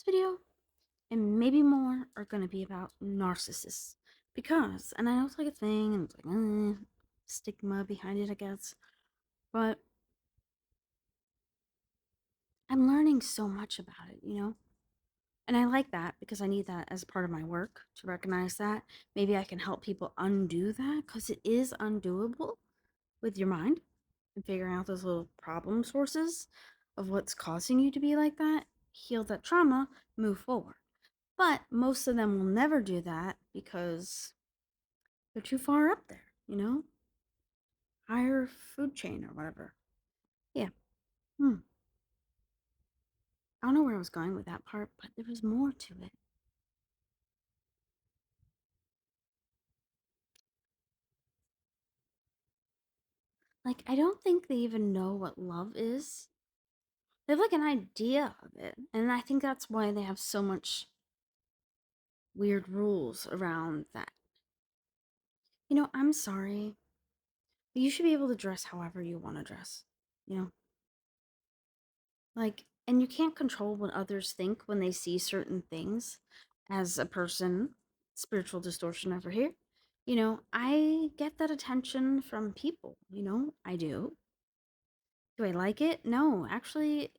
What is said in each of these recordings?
This video and maybe more are going to be about narcissists. Because, and I know it's like a thing and it's like, stigma behind it, I guess. But I'm learning so much about it. And I like that because I need that as part of my work to recognize that. Maybe I can help people undo that because it is undoable with your mind and figuring out those little problem sources of what's causing you to be like that, heal that trauma, move forward. But most of them will never do that because they're too far up there. Higher food chain or whatever. Yeah. Hmm. I don't know where I was going with that part, but there was more to it. Like, I don't think they even know what love is. They have like an idea of it. And I think that's why they have so much weird rules around that. I'm sorry, but you should be able to dress however you want to dress. You know? Like, and you can't control what others think when they see certain things. As a person, spiritual distortion over here, I get that attention from people, I do. Do I like it? No, actually,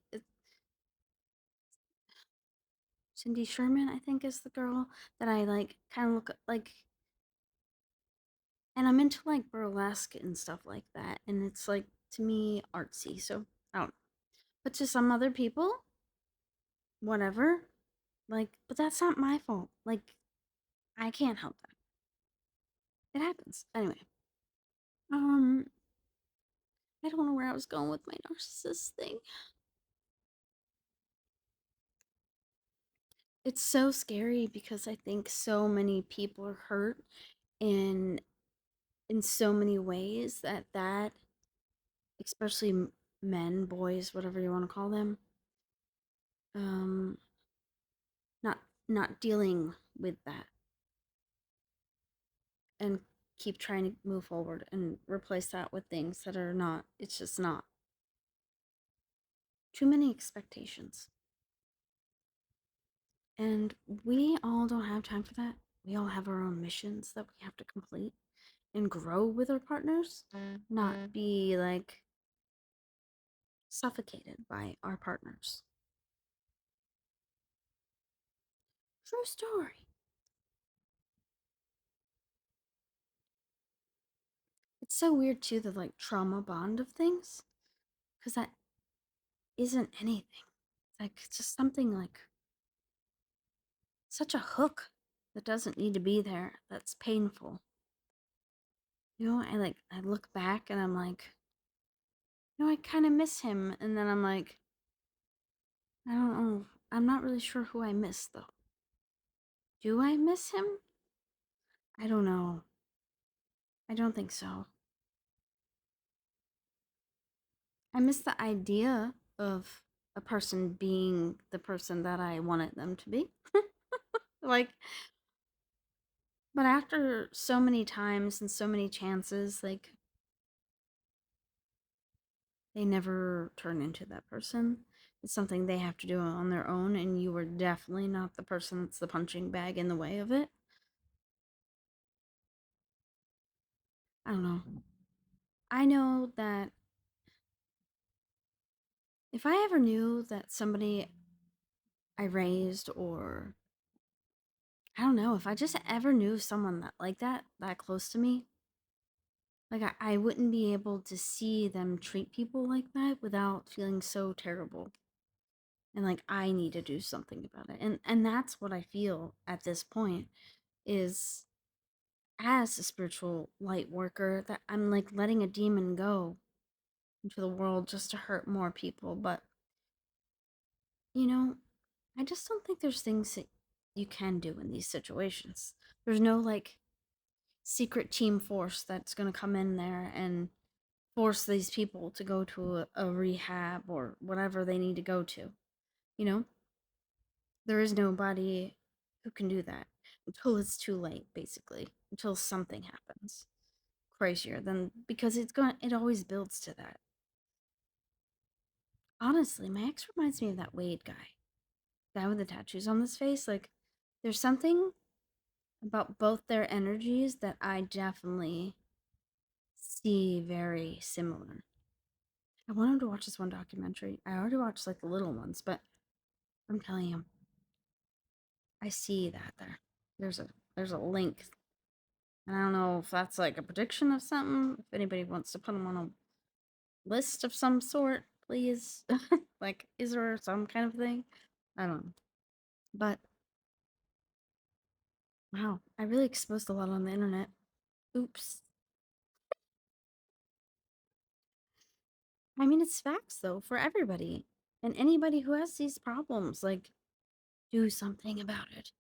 Cindy Sherman, I think, is the girl that I like, kind of look like, and I'm into like burlesque and stuff like that, and it's like, to me, artsy, so I don't know. But to some other people, whatever, like, but that's not my fault. Like, I can't help that. It happens. Anyway, um, I don't know where I was going with my narcissist thing. It's so scary because I think so many people are hurt in so many ways that especially men, boys, whatever you want to call them, um, not not dealing with that and keep trying to move forward and replace that with things that are not. It's just not. Too many expectations. And we all don't have time for that. We all have our own missions that we have to complete and grow with our partners, not be like suffocated by our partners. True story. It's so weird too, the like trauma bond of things, because that isn't anything. It's like it's just something like such a hook that doesn't need to be there. That's painful. I look back and I'm like, I kind of miss him, and then I'm like, I don't know. I'm not really sure who I miss though. Do I miss him? I don't know. I don't think so. I miss the idea of a person being the person that I wanted them to be. Like, but after so many times and so many chances, like, they never turn into that person. It's something they have to do on their own, and you were definitely not the person that's the punching bag in the way of it. I don't know. I know that if I ever knew that somebody I raised, or I don't know, if I just ever knew someone that like that close to me, like I wouldn't be able to see them treat people like that without feeling so terrible. And like I need to do something about it. And that's what I feel at this point is, as a spiritual light worker, that I'm like letting a demon go into the world just to hurt more people. But you know, I just don't think there's things that you can do in these situations. There's no like secret team force that's going to come in there and force these people to go to a rehab or whatever they need to go to. You know, there is nobody who can do that until it's too late, basically, until something happens crazier than, because it always builds to that. Honestly, my ex reminds me of that Wade guy. guy with the tattoos on his face, like, there's something about both their energies that I definitely see very similar. I wanted to watch this one documentary. I already watched like the little ones, but I'm telling you, I see that there. There's a there's a link. And I don't know if that's like a prediction of something. If anybody wants to put them on a list of some sort, please. Like, is there some kind of thing? I don't know. But wow, I really exposed a lot on the internet. Oops. I mean, it's facts though for everybody. And anybody who has these problems, like, do something about it.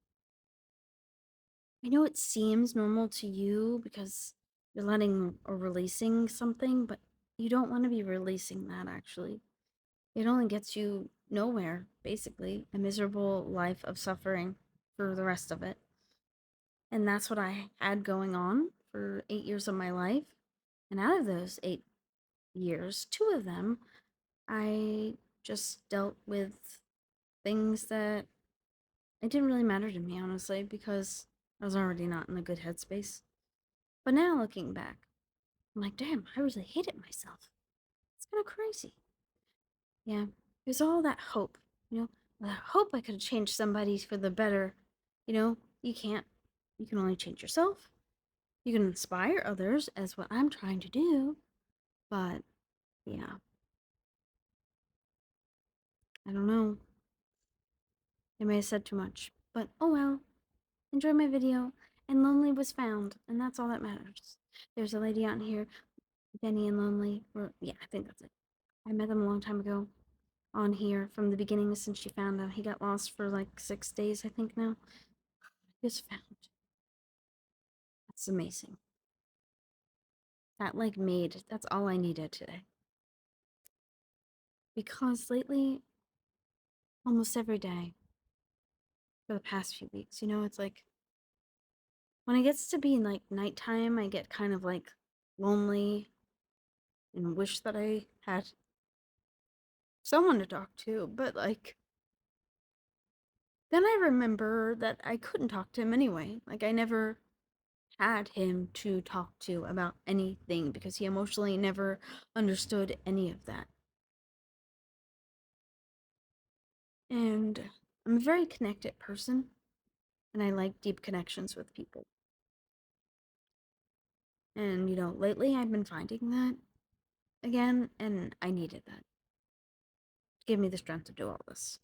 I know it seems normal to you because you're letting or releasing something, but you don't want to be releasing that actually. It only gets you nowhere, basically, a miserable life of suffering for the rest of it. And that's what I had going on for 8 years of my life. And out of those 8 years, 2 of them, I just dealt with things that it didn't really matter to me, honestly, because I was already not in a good headspace. But now looking back, I'm like, damn, I really hated myself. It's kind of crazy. Yeah. There's all that hope, you know, that hope I could change somebody for the better. You know, you can't. You can only change yourself. You can inspire others, as what I'm trying to do. But yeah, I don't know. I may have said too much. But oh well. Enjoy my video. And Lonely was found, and that's all that matters. There's a lady out here, Benny and Lonely. Or yeah, I think that's it. I met them a long time ago on here from the beginning since she found out he got lost for like 6 days, I think now. He was found. That's amazing. That like made that's all I needed today. Because lately, almost every day for the past few weeks, it's like when it gets to be like nighttime, I get kind of like lonely and wish that I had someone to talk to, but like then I remember that I couldn't talk to him anyway. Like I never had him to talk to about anything because he emotionally never understood any of that. And I'm a very connected person and I like deep connections with people. And lately I've been finding that again and I needed that to give me the strength to do all this.